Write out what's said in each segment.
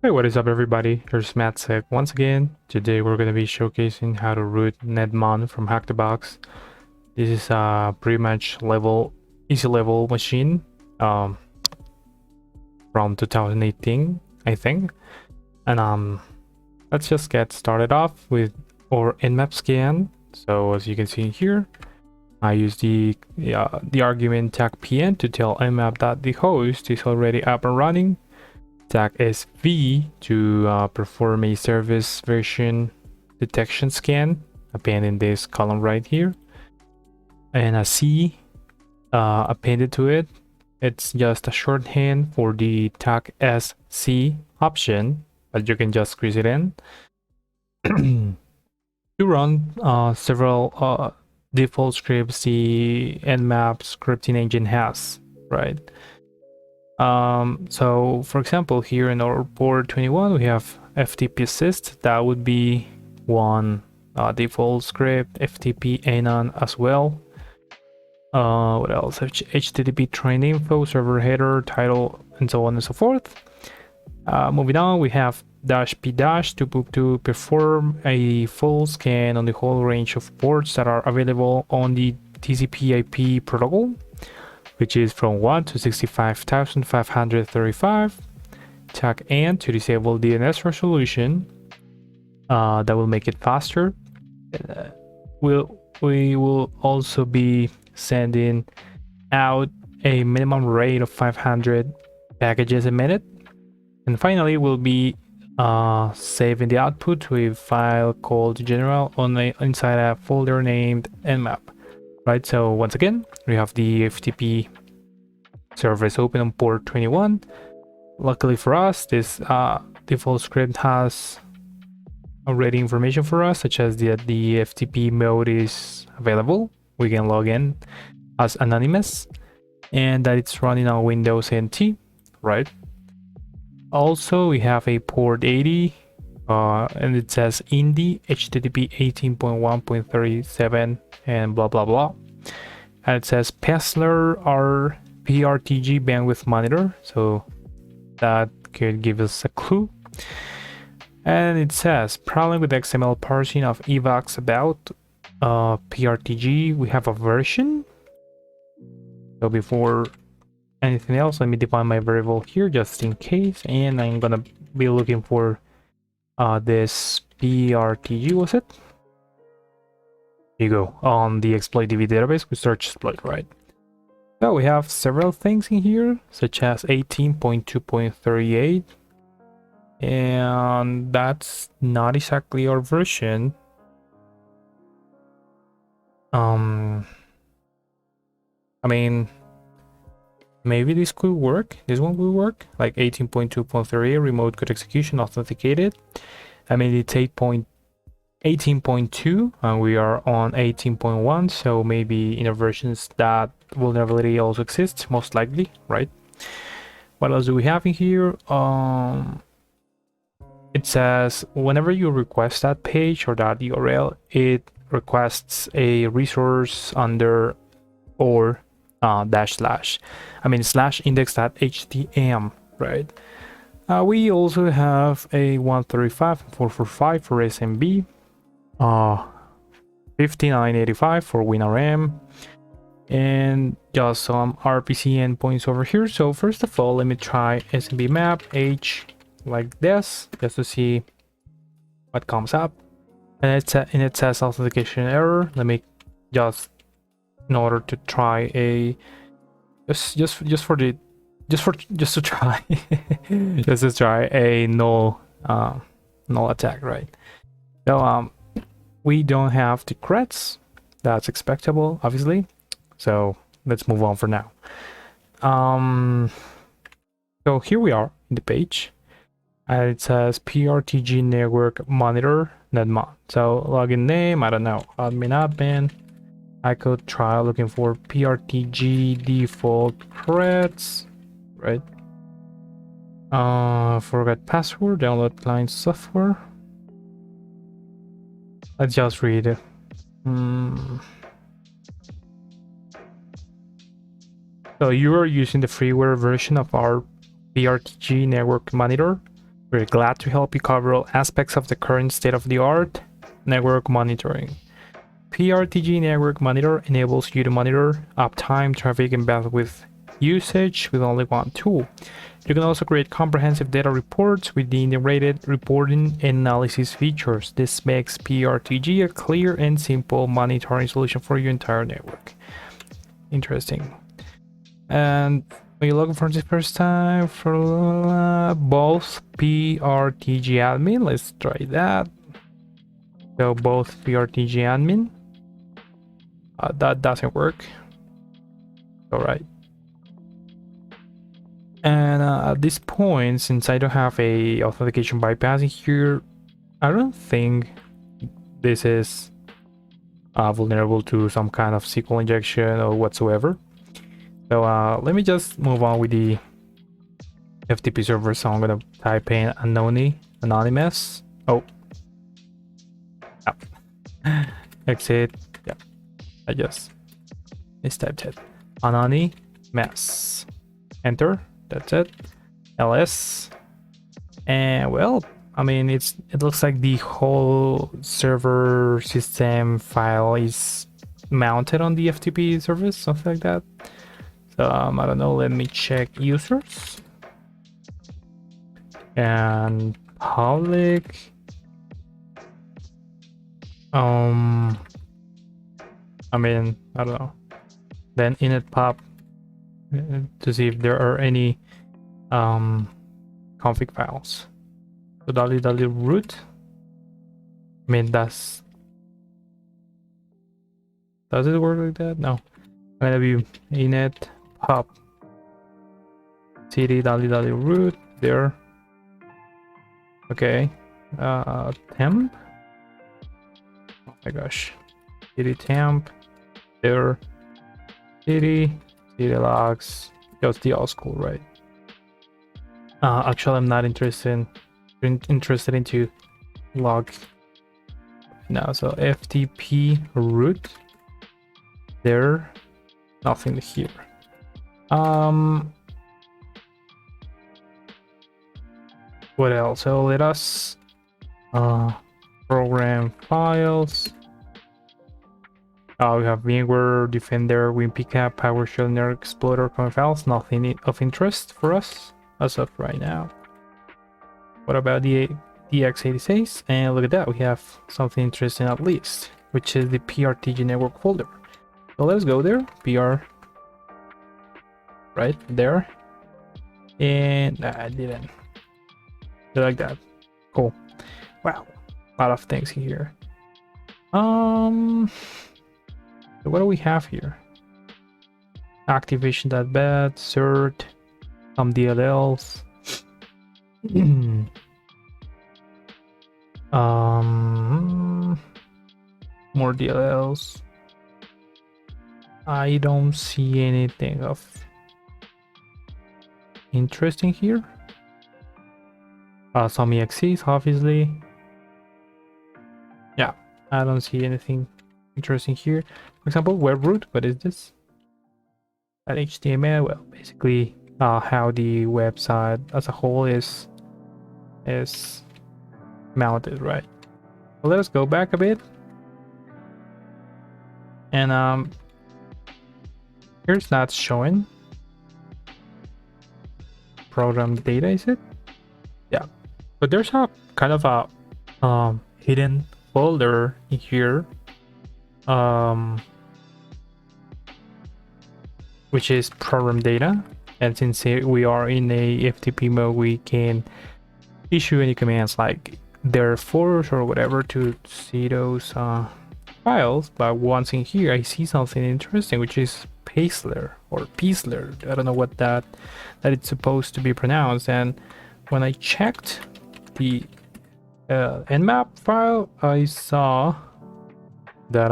Hey, what is up everybody? Here's Matsek once again. Today we're going to be showcasing how to root Netmon from Hack the Box. This is a pretty much easy level machine from 2018, I think. And let's just get started off with our nmap scan. So as you can see here, I use the argument tag pn to tell nmap that the host is already up and running. Tag is V to perform a service version detection scan, append in this column right here, and a C appended to it. It's just a shorthand for the tag SC option, but you can just squeeze it in to run several default scripts the nmap scripting engine has, right? So for example, here in our port 21, we have FTP assist. That would be one default script, FTP anon as well. What else? HTTP train info, server header, title, and so on and so forth. Moving on, we have -p- to perform a full scan on the whole range of ports that are available on the TCP/IP protocol, which is from 1 to 65,535. Tag and to disable DNS resolution. That will make it faster. We will also be sending out a minimum rate of 500 packages a minute. And finally, we'll be saving the output to a file called general inside a folder named nmap. Right, so once again, we have the FTP service open on port 21. Luckily for us, this default script has already information for us, such as the FTP mode is available. We can log in as anonymous, and that it's running on Windows NT, right? Also, we have a port 80, and it says Indie HTTP 18.1.37 and blah blah blah. And it says Pessler R PRTG bandwidth monitor, so that could give us a clue. And it says problem with XML parsing of evacs about PRTG. We have a version. So before anything else, let me define my variable here just in case, and I'm gonna be looking for this PRTG, was it? Here you go, on the exploit DB database, we search exploit, right? So we have several things in here, such as 18.2.38, and that's not exactly our version. I mean, maybe this could work. This one will work, like 18.2.38 remote code execution authenticated. I mean, it's 18.2 and we are on 18.1, so maybe in our versions that vulnerability also exists, most likely, right? What else do we have in here? It says whenever you request that page or that URL, it requests a resource under or // I mean /index.htm, right? We also have a 135 and 445 for SMB, 5985 for WinRM, and just some RPC endpoints over here. So first of all, let me try SMB map H like this, just to see what comes up. And it says authentication error. Let me just, in order to try a just to try just to try a null attack, right? So we don't have the creds. That's expectable, obviously. So let's move on for now. So here we are in the page, and it says PRTG network monitor Netmon. So login name, I don't know, admin. I could try looking for PRTG default creds, right? Forgot password, download client software. Let's just read it. So you are using the freeware version of our PRTG network monitor. We're glad to help you cover all aspects of the current state-of-the-art network monitoring. PRTG Network Monitor enables you to monitor uptime, traffic, and bandwidth usage with only one tool. You can also create comprehensive data reports with the integrated reporting and analysis features. This makes PRTG a clear and simple monitoring solution for your entire network. Interesting. And when you log in for the first time for both PRTG admin, let's try that. So both PRTG admin. That doesn't work. All right. And at this point, since I don't have a authentication bypassing here, I don't think this is vulnerable to some kind of SQL injection or whatsoever. So let me just move on with the FTP server. So I'm gonna type in anonymous. Oh, yeah. Exit. Yeah, I just mistyped it. Anonymous. Enter. That's it. ls. And well, I mean, it looks like the whole server system file is mounted on the FTP service, something like that. So I don't know. Let me check users and public. I mean, I don't know. Then init pub to see if there are any config files. So root. I mean, does it work like that? No. I'm gonna be init pub cd root there. Okay. Temp. Oh my gosh. Cd temp there. Cd logs. Just the old school, right? Actually, I'm not interested into log now. So FTP root there, nothing here. What else? So let us program files. We have VMware, Defender, WinPickup, PowerShell, Network Explorer, common files. Nothing of interest for us as of right now. What about the x86? And look at that, we have something interesting at least, which is the PRTG network folder. So let's go there. PR right there. And I didn't. Like that. Cool. Wow. A lot of things here. So what do we have here? Activation.bat, cert, some DLLs. More DLLs. I don't see anything of interesting here. Some exes, obviously. Yeah, I don't see anything interesting here. For example, web root. What is this? That HTML. Well, basically, how the website as a whole is mounted, right? So let us go back a bit, and here's not showing program data, is it? Yeah, but there's a kind of a hidden folder in here, which is program data. And since we are in a FTP mode, we can issue any commands like therefore or whatever to see those files. But once in here, I see something interesting, which is Paisler or Peasler. I don't know what that it's supposed to be pronounced. And when I checked the nmap file, I saw that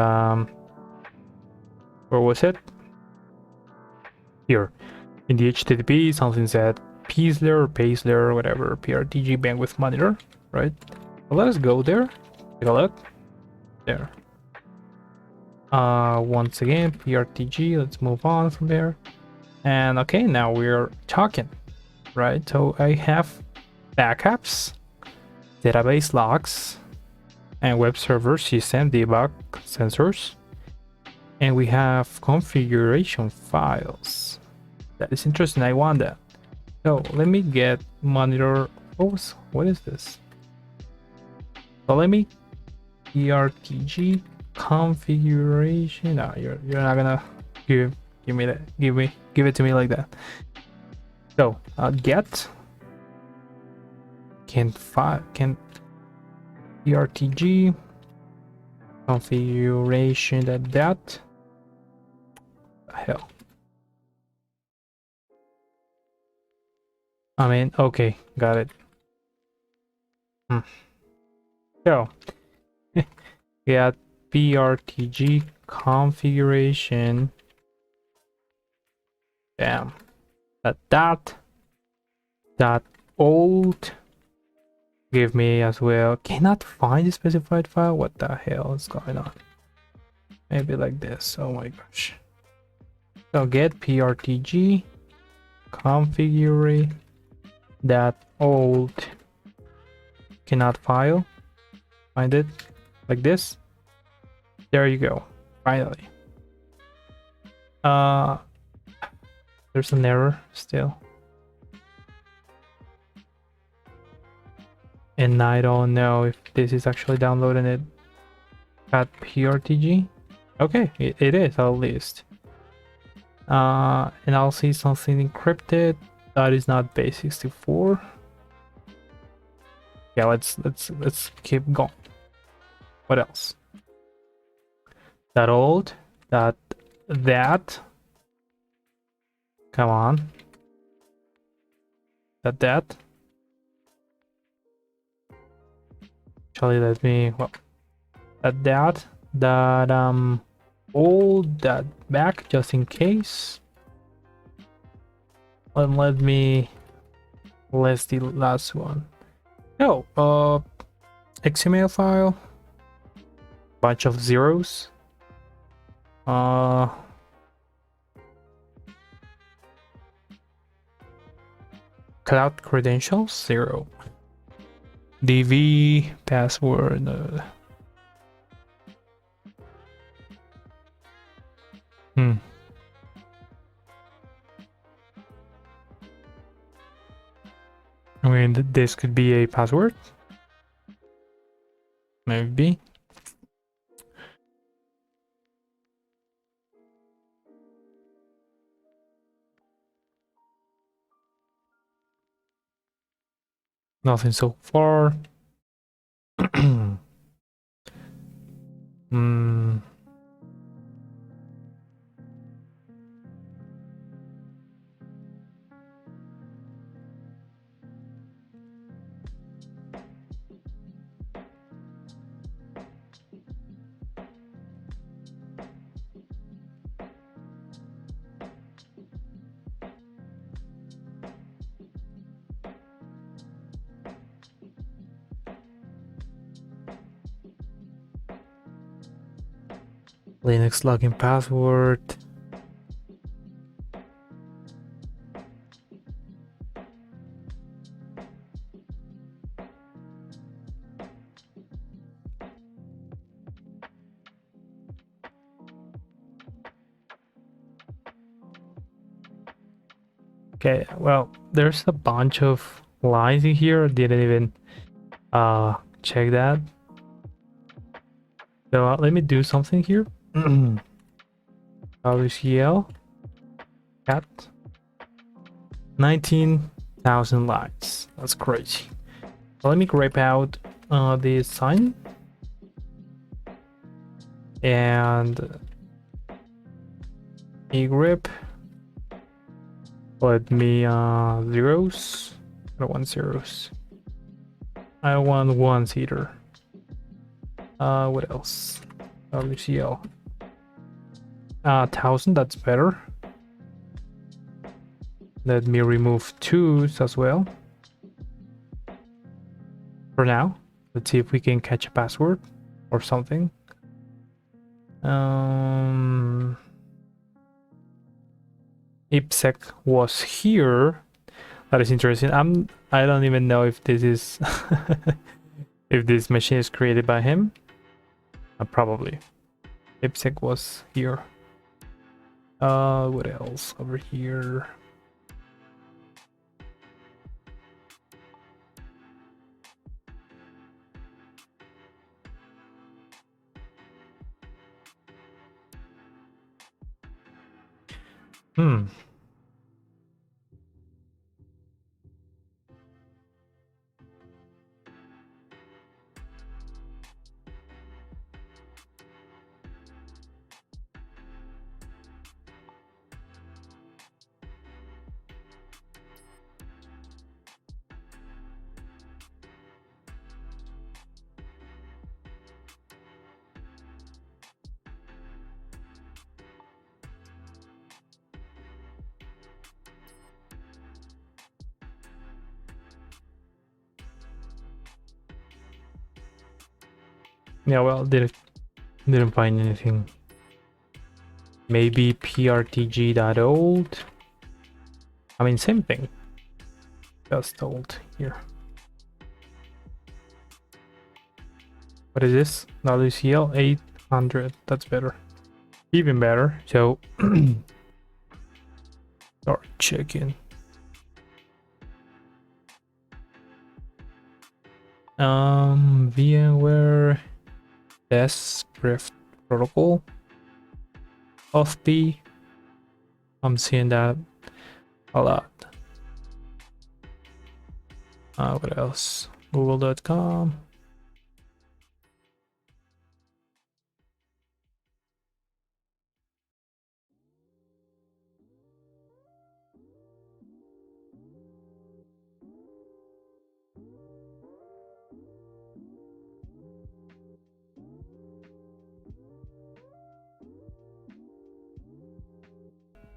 where was it? Here in the HTTP, something said Peasler or Paisler or whatever, PRTG bandwidth monitor, right? Well, let us go there, take a look there. Once again, PRTG, let's move on from there. And okay, now we're talking, right? So I have backups, database logs, and web server system debug sensors. And we have configuration files. That is interesting. I want that. So let me get monitor. What is this? So let me ERTG configuration. No, you're not gonna give me that. Give it to me like that. So get can ERTG configuration that hell. I mean, okay, got it. So get PRTG configuration. Damn. That old give me as well. Cannot find the specified file. What the hell is going on? Maybe like this. Oh my gosh. So get PRTG configure that old cannot find it like this. There you go. Finally. There's an error still. And I don't know if this is actually downloading it at PRTG. Okay, it is at least. And I'll see something encrypted that is not base64. Yeah, let's keep going. What else? That old, that. Come on. That. Actually, let me. Well, that hold that back just in case. And let's the last one. No, XML file, bunch of zeros. Cloud credentials 0. DV password. I mean, this could be a password. Maybe. Nothing so far. Linux login password. Okay, well, there's a bunch of lines in here. I didn't even check that. So let me do something here. WCL cat 19,000 lines. That's crazy. So let me grep out the sign and grep. Let me zeros. I don't want zeros. I want ones here. What else? WCL. 1,000, that's better. Let me remove 2s as well. For now, let's see if we can catch a password or something. IPsec was here. That is interesting. I don't even know if this is if this machine is created by him. Probably. IPsec was here. What else over here? Hmm. Yeah, well, didn't find anything. Maybe prtg.old. I mean, same thing. Just old here. What is this? WCL 800. That's better. Even better. So start checking. VMware test drift protocol of B. I'm seeing that a lot. What else? Google.com.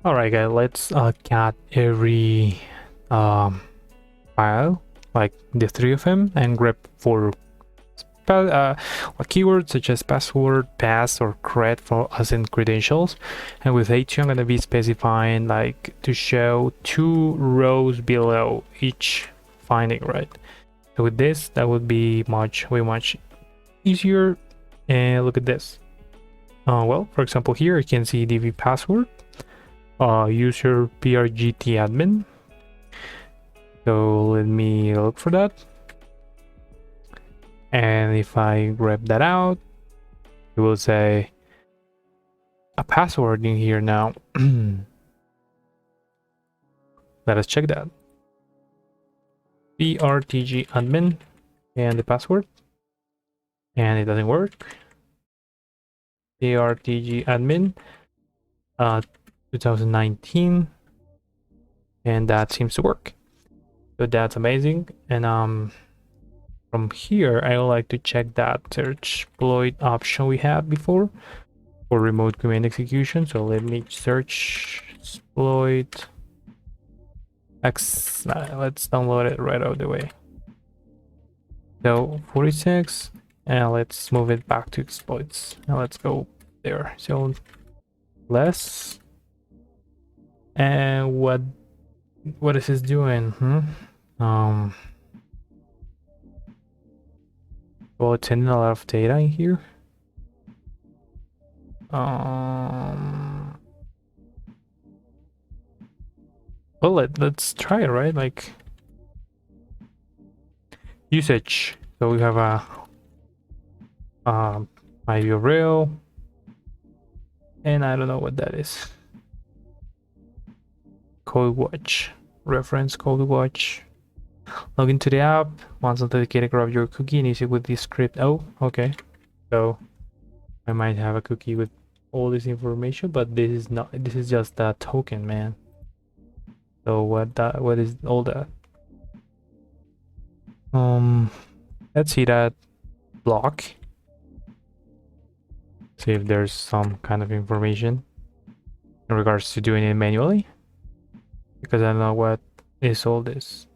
All right, guys. Let's cat every file, like the three of them, and grep for keywords such as password, pass, or cred for us in credentials. And with HTB, I'm going to be specifying like to show 2 rows below each finding, right? So with this, that would be way much easier. And look at this. Well, for example, here you can see DB password, user prgt admin. So let me look for that. And if I grab that out, it will say a password in here now. Let us check that. prtg admin and the password. And it doesn't work. prtg admin 2019. And that seems to work. So that's amazing. And from here, I would like to check that search exploit option we had before for remote command execution. So let me search exploit X. Let's download it right out of the way. So 46, and let's move it back to exploits. Now let's go there. So less. And what is this doing? Well, it's sending a lot of data in here. Well, let's try it, right? Like usage. So we have a my URL, and I don't know what that is. Code watch reference code watch. Log into the app. Once authenticated, grab your cookie and use it with this script. Oh, okay. So I might have a cookie with all this information, but this is not. This is just that token, man. So what is all that? Let's see that block. See if there's some kind of information in regards to doing it manually, because I don't know what is all this.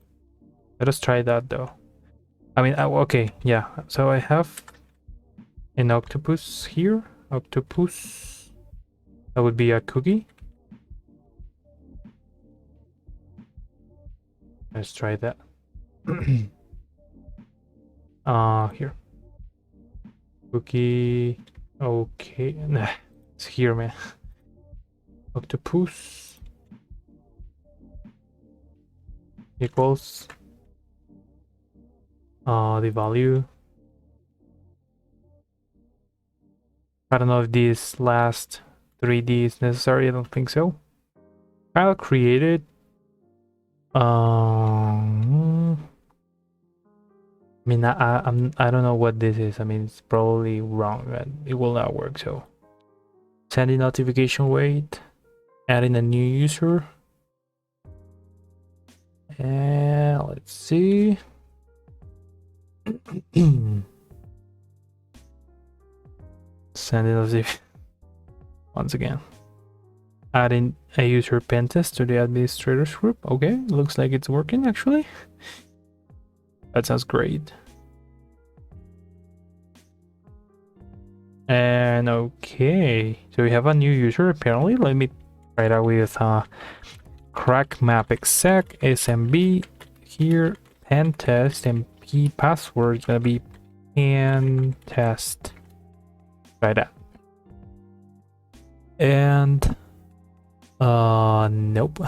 Let us try that though. I mean, okay, yeah. So I have an octopus here. Octopus. That would be a cookie. Let's try that. Here. Cookie. Okay. Nah, it's here, man. Octopus equals the value. I don't know if this last 3D is necessary. I don't think so. I'll create it. I mean, I don't know what this is. I mean, it's probably wrong and it will not work. So, sending notification wait, adding a new user, and let's see. Sending notification once again. Adding a user pen test to the administrators group. Okay, looks like it's working actually. That sounds great. And okay, so we have a new user apparently. Let me try that with crack map exec smb here, pen test, and p password is gonna be pen test. Try that. And nope.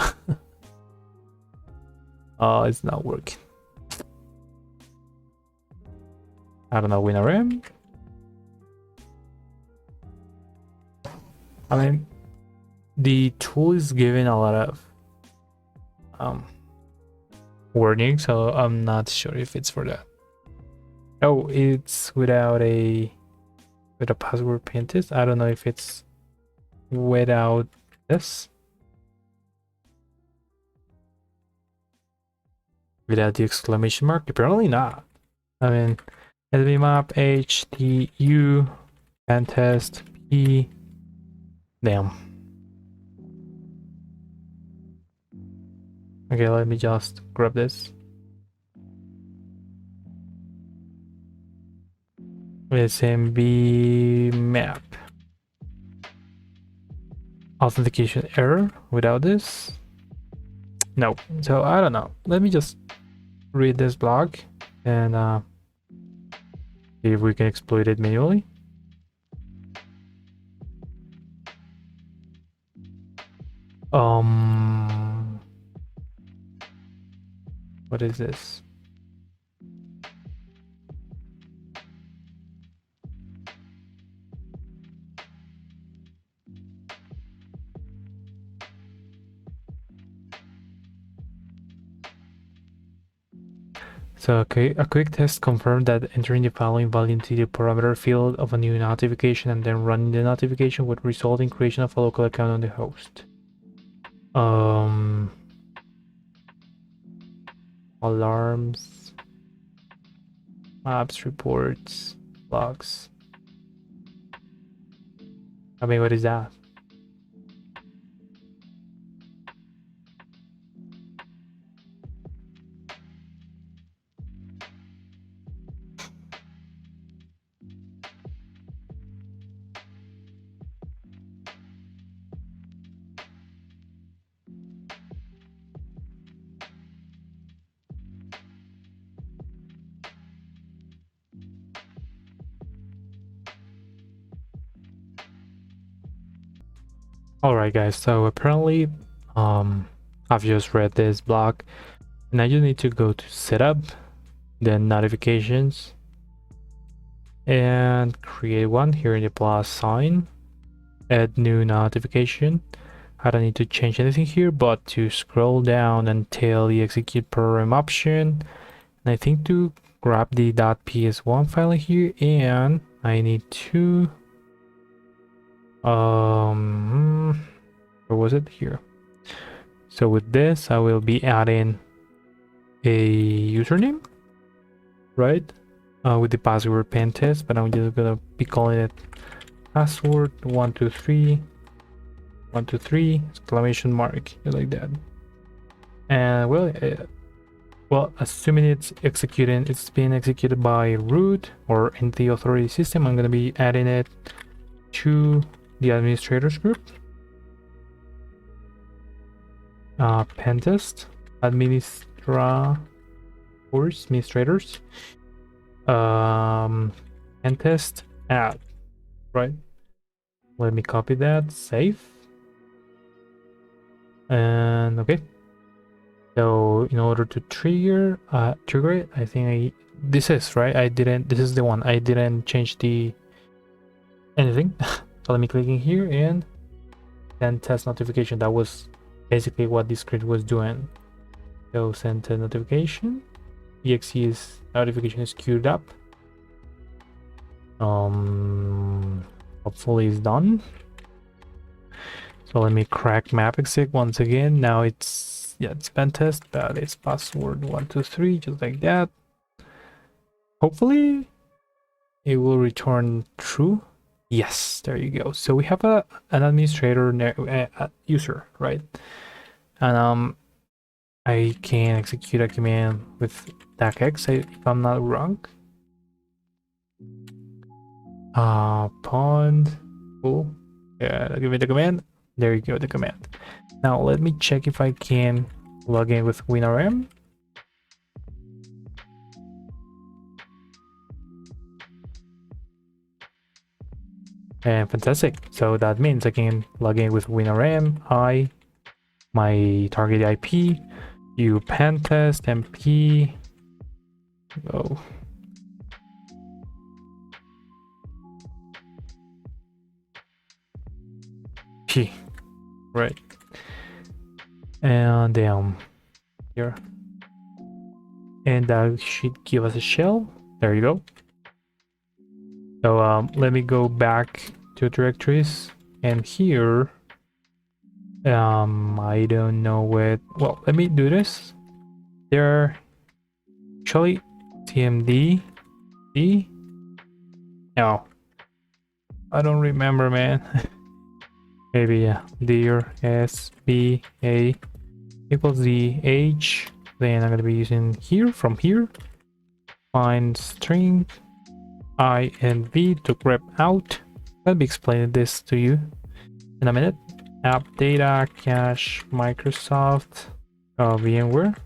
It's not working. I don't know, WinRM. I mean, the tool is giving a lot of warning, so I'm not sure if it's for that. Oh, it's with a password pen test. I don't know if it's without this. Without the exclamation mark? Apparently not. I mean, HTB map HTU pen test P. Damn. Okay, let me just grab this. SMB map. Authentication error without this? No. So I don't know. Let me just read this blog and see if we can exploit it manually. What is this? So a quick test confirmed that entering the following value into the parameter field of a new notification and then running the notification would result in creation of a local account on the host. Alarms, maps, reports, logs. I mean, what is that? Alright guys, so apparently I've just read this blog and I just need to go to setup, then notifications, and create one here in the plus sign, add new notification. I don't need to change anything here but to scroll down until the execute program option, and I think to grab the .ps1 file here, and I need to where was it? Here. So with this I will be adding a username, right, with the password pen test, but I'm just gonna be calling it password 123 123 exclamation mark, like that. And well, assuming it's being executed by root or entity authority system, I'm gonna be adding it to the administrators group. Pen test administrators, and test add, right? Let me copy that, save, and okay. So in order to trigger it, I think this is right. This is the one. I didn't change the anything. So let me click in here and send test notification. That was basically what this script was doing. So send test notification. EXE's notification is queued up. Hopefully it's done. So let me crack mapexec once again. Now it's pen test, but it's password 123, just like that. Hopefully it will return true. Yes, there you go. So we have an administrator user, right? And I can execute a command with DACX if I'm not wrong. Pond. Oh, yeah, give me the command. There you go, the command. Now let me check if I can log in with WinRM. And fantastic. So that means I can log in with WinRM, my target IP, you pen test, MP. Go. P. Right. And here. And that should give us a shell. There you go. So let me go back to directories, and here I don't know what. Well, let me do this. There actually tmd d. No, I don't remember, man. Maybe yeah, dir sba equals the h. Then I'm gonna be using here from here. Find string I and v to grep out. I'll be explaining this to you in a minute. App data cache Microsoft VMware. I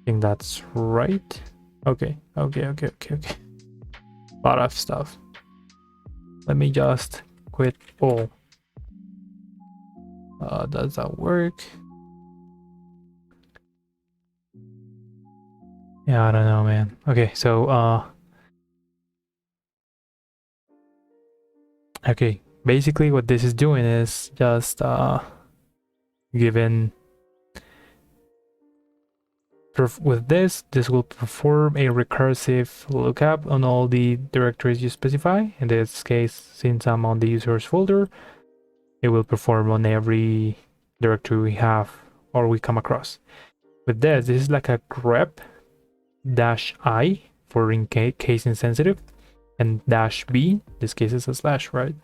think that's right. Okay. A lot of stuff. Let me just quit all. Does that work? Yeah, I don't know, man. Okay, so okay, basically what this is doing is just given with this will perform a recursive lookup on all the directories you specify. In this case, since I'm on the users folder, it will perform on every directory we have or we come across. With this is like a grep -i for in case insensitive, and -b, this case is a slash, right?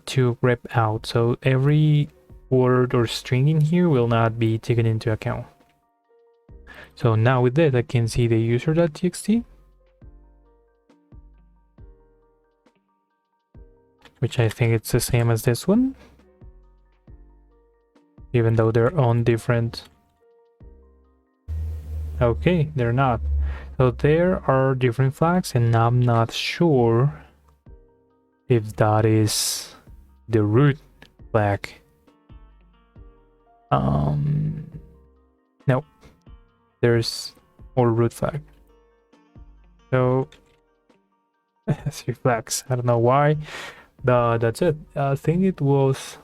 To grep out. So every word or string in here will not be taken into account. So now with this, I can see the user.txt, which I think it's the same as this one, even though they're on different. Okay, they're not. So there are different flags, and I'm not sure if that is the root flag. No, there's more root flag. So three flags. I don't know why, but that's it. I think it was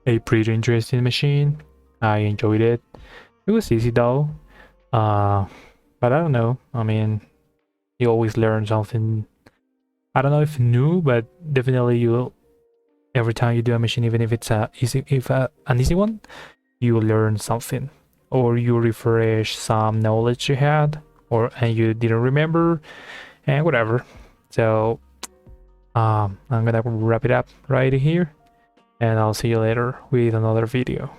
a pretty interesting machine. I enjoyed it. It was easy though. But I don't know. I mean, you always learn something. I don't know if new, but definitely you. Every time you do a machine, even if it's an easy one, you learn something, or you refresh some knowledge you had, and you didn't remember, and whatever. So I'm gonna wrap it up right here, and I'll see you later with another video.